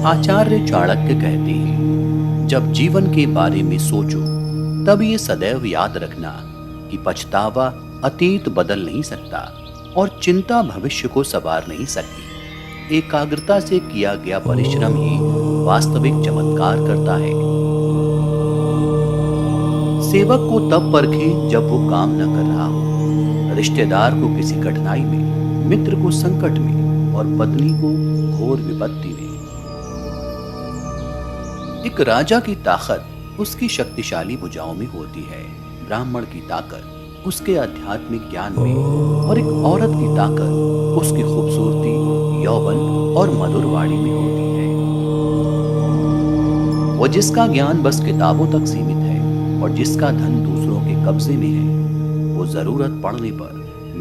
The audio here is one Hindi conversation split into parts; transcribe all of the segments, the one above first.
आचार्य चाणक्य कहते हैं, जब जीवन के बारे में सोचो तब ये सदैव याद रखना कि पछतावा अतीत बदल नहीं सकता और चिंता भविष्य को संवार नहीं सकती। एकाग्रता से किया गया परिश्रम ही वास्तविक चमत्कार करता है। सेवक को तब परखें जब वो काम न कर रहा हो, रिश्तेदार को किसी कठिनाई में, मित्र को संकट में और पत्नी को घोर विपत्ति में। एक राजा की ताकत उसकी शक्तिशाली भुजाओं में होती है, ब्राह्मण की ताकत उसके आध्यात्मिक ज्ञान में और एक औरत की ताकत उसकी खूबसूरती, यौवन और मधुर वाणी में होती है। वो जिसका ज्ञान बस किताबों तक सीमित है और जिसका धन दूसरों के कब्जे में है, वो जरूरत पड़ने पर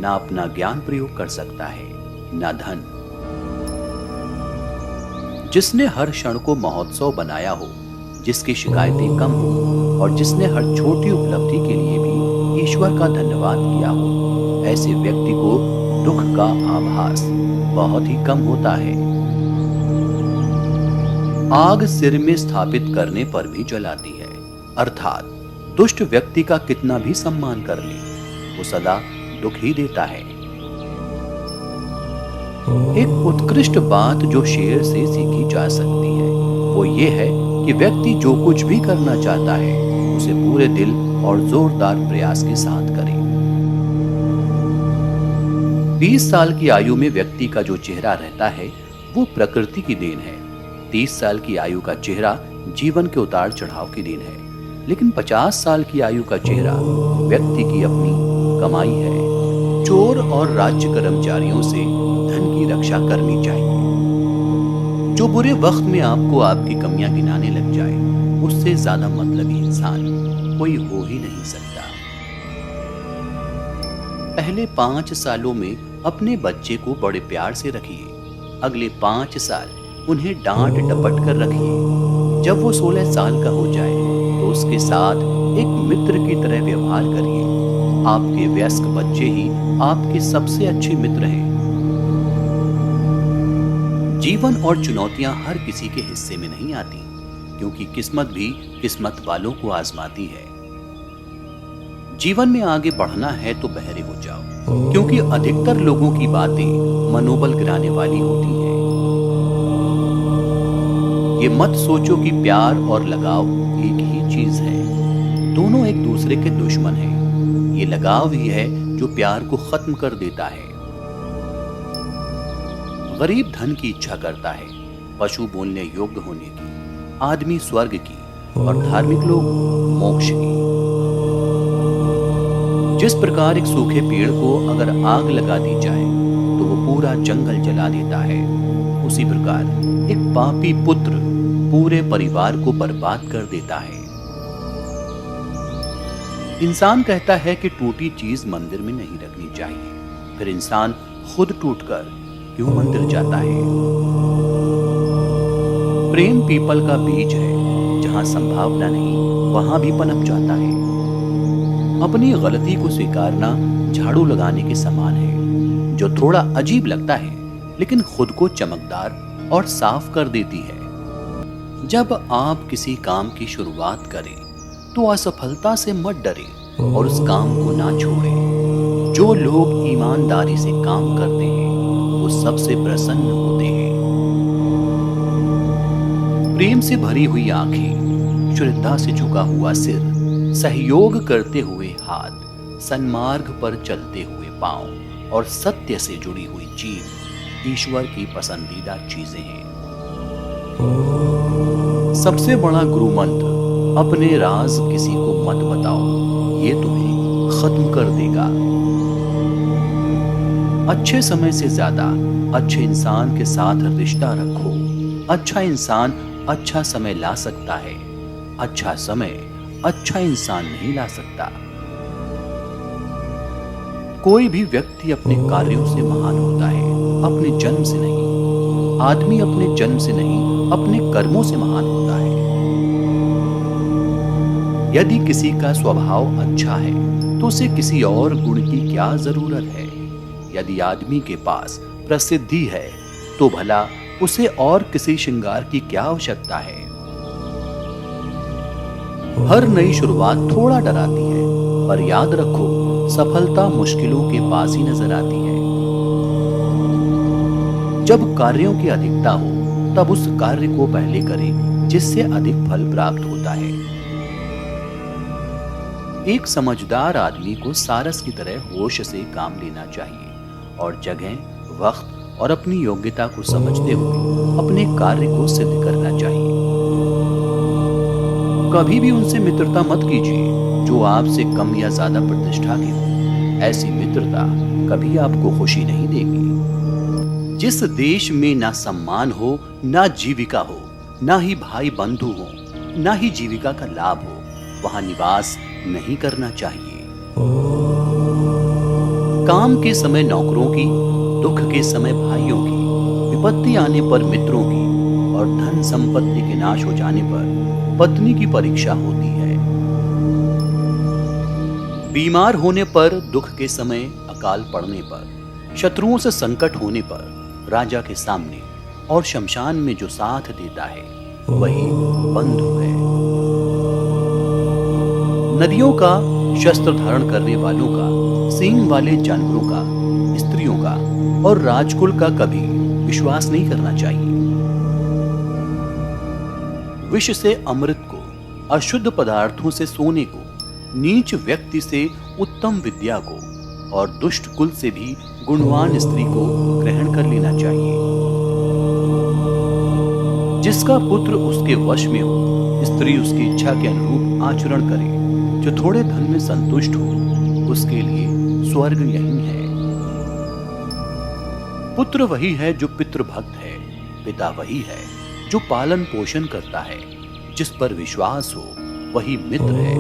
ना अपना ज्ञान प्रयोग कर सकता है, ना धन। जिसने हर क्षण को महोत्सव बनाया हो, जिसकी शिकायतें कम हो और जिसने हर छोटी उपलब्धि के लिए भी ईश्वर का धन्यवाद किया हो, ऐसे व्यक्ति को दुख का आभास बहुत ही कम होता है। आग सिर में स्थापित करने पर भी जलाती है, अर्थात दुष्ट व्यक्ति का कितना भी सम्मान कर ले, वो सदा दुख ही देता है। एक उत्कृष्ट बात जो शेर से सीखी जा सकती है वो ये है कि व्यक्ति जो कुछ भी करना चाहता है उसे पूरे दिल और जोरदार प्रयास के साथ करे। 20 साल की आयु में व्यक्ति का जो चेहरा रहता है वो प्रकृति की देन है। 30 साल की आयु का चेहरा जीवन के उतार चढ़ाव की देन है, लेकिन 50 साल की आयु का चेहरा व्यक्ति की अपनी कमाई है। चोर और राज्य कर्मचारियों से धन की रक्षा करनी चाहिए। जो बुरे वक्त में आपको आपकी कमियां गिनाने लग जाए, उससे ज्यादा मतलबी इंसान कोई हो ही नहीं सकता। पहले 5 सालों में अपने बच्चे को बड़े प्यार से रखिए, अगले 5 साल उन्हें डांट डपट कर रखिए। जब वो 16 साल का हो जाए तो उसके साथ एक मित्र की तरह व्यवहार करिए। आपके वयस्क बच्चे ही आपके सबसे अच्छे मित्र हैं। जीवन और चुनौतियां हर किसी के हिस्से में नहीं आती, क्योंकि किस्मत भी किस्मत वालों को आजमाती है। जीवन में आगे बढ़ना है तो बहरे हो जाओ, क्योंकि अधिकतर लोगों की बातें मनोबल गिराने वाली होती हैं। ये मत सोचो कि प्यार और लगाव एक ही चीज है, दोनों एक दूसरे के दुश्मन हैं। ये लगाव ही है जो प्यार को खत्म कर देता है। गरीब धन की इच्छा करता है, पशु बोलने योग्य होने की, आदमी स्वर्ग की और धार्मिक लोग मोक्ष की। जिस प्रकार एक सूखे पेड़ को अगर आग लगा दी जाए तो वो पूरा जंगल जला देता है, उसी प्रकार एक पापी पुत्र पूरे परिवार को बर्बाद कर देता है। इंसान कहता है कि टूटी चीज मंदिर में नहीं रखनी चाहिए, फिर इंसान खुद टूटकर क्यों मंदिर जाता है? प्रेम पीपल का बीज है, जहां संभावना नहीं वहां भी पनप जाता है। अपनी गलती को स्वीकारना झाड़ू लगाने के समान है, जो थोड़ा अजीब लगता है लेकिन खुद को चमकदार और साफ कर देती है। जब आप किसी काम की शुरुआत करें तो असफलता से मत डरें और उस काम को ना छोड़ें। जो लोग ईमानदारी से काम करते हैं वो सबसे प्रसन्न होते हैं। प्रेम से भरी हुई आंखें, श्रद्धा से झुका हुआ सिर, सहयोग करते हुए हाथ, सन्मार्ग पर चलते हुए पांव और सत्य से जुड़ी हुई जीभ ईश्वर की पसंदीदा चीजें हैं। सबसे बड़ा गुरु मंत्र, अपने राज किसी को मत बताओ, ये तुम्हें खत्म कर देगा। अच्छे समय से ज्यादा अच्छे इंसान के साथ रिश्ता रखो। अच्छा इंसान अच्छा समय ला सकता है, अच्छा समय अच्छा इंसान नहीं ला सकता। कोई भी व्यक्ति अपने कार्यों से महान होता है, अपने जन्म से नहीं। आदमी अपने जन्म से नहीं, अपने कर्मों से महान होता है। यदि किसी का स्वभाव अच्छा है तो उसे किसी और गुण की क्या जरूरत है? यदि आदमी के पास प्रसिद्धि है तो भला उसे और किसी श्रृंगार की क्या आवश्यकता है। हर नई शुरुआत थोड़ा डराती है, पर याद रखो, सफलता मुश्किलों के पास ही नजर आती है। जब कार्यों की अधिकता हो, तब उस कार्य को पहले करें जिससे अधिक फल प्राप्त होता है। एक समझदार आदमी को सारस की तरह होश से काम लेना चाहिए और जगह, वक्त और अपनी योग्यता को समझते हुए अपने कार्य को सिद्ध करना चाहिए। कभी भी उनसे मित्रता मत कीजिए जो आपसे कम या ज्यादा प्रतिष्ठा की हो। ऐसी मित्रता कभी आपको खुशी नहीं देगी। जिस देश में ना सम्मान हो, ना जीविका हो, ना ही भाई बंधु हो, ना ही जीविका का लाभ हो, वहां निवास नहीं करना चाहिए। काम के समय नौकरों की, दुख के समय भाइयों की, विपत्ति आने पर मित्रों की और धन संपत्ति के नाश हो जाने पर पत्नी की परीक्षा होती है। बीमार होने पर, दुख के समय, अकाल पड़ने पर, शत्रुओं से संकट होने पर राजा के सामने और शमशान में जो साथ देता है वही बंधु है। नदियों का, शस्त्र धारण करने वालों का, सींग वाले जानवरों का, स्त्रियों का और राजकुल का कभी विश्वास नहीं करना चाहिए। विष से अमृत को, अशुद्ध पदार्थों से सोने को, नीच व्यक्ति से उत्तम विद्या को और दुष्ट कुल से भी गुणवान स्त्री को ग्रहण कर लेना चाहिए। जिसका पुत्र उसके वश में हो, स्त्री उसकी इच्छा के अनुरूप आचरण करे, जो थोड़े धन में संतुष्ट हो, उसके लिए स्वर्ग यही है। पुत्र वही है जो पितृभक्त है, पिता वही है जो पालन पोषण करता है, जिस पर विश्वास हो वही मित्र है,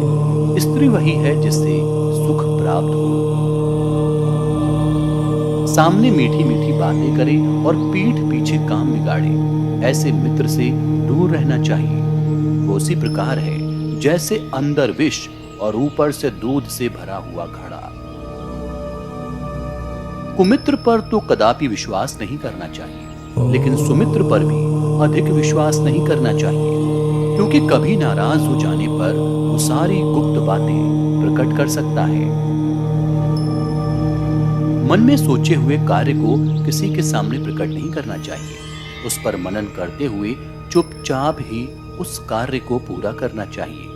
स्त्री वही है जिससे सुख प्राप्त हो। सामने मीठी मीठी बातें करे और पीठ पीछे काम बिगाड़े, ऐसे मित्र से दूर रहना चाहिए। वो उसी प्रकार है जैसे अंदर विष और ऊपर से दूध से भरा हुआ घड़ा। कुमित्र पर तो कदापि विश्वास नहीं करना चाहिए, लेकिन सुमित्र पर भी अधिक विश्वास नहीं करना चाहिए, क्योंकि कभी नाराज हो जाने पर वो सारी गुप्त बातें प्रकट कर सकता है। मन में सोचे हुए कार्य को किसी के सामने प्रकट नहीं करना चाहिए, उस पर मनन करते हुए चुपचाप ही उस कार्य को पूरा करना चाहिए।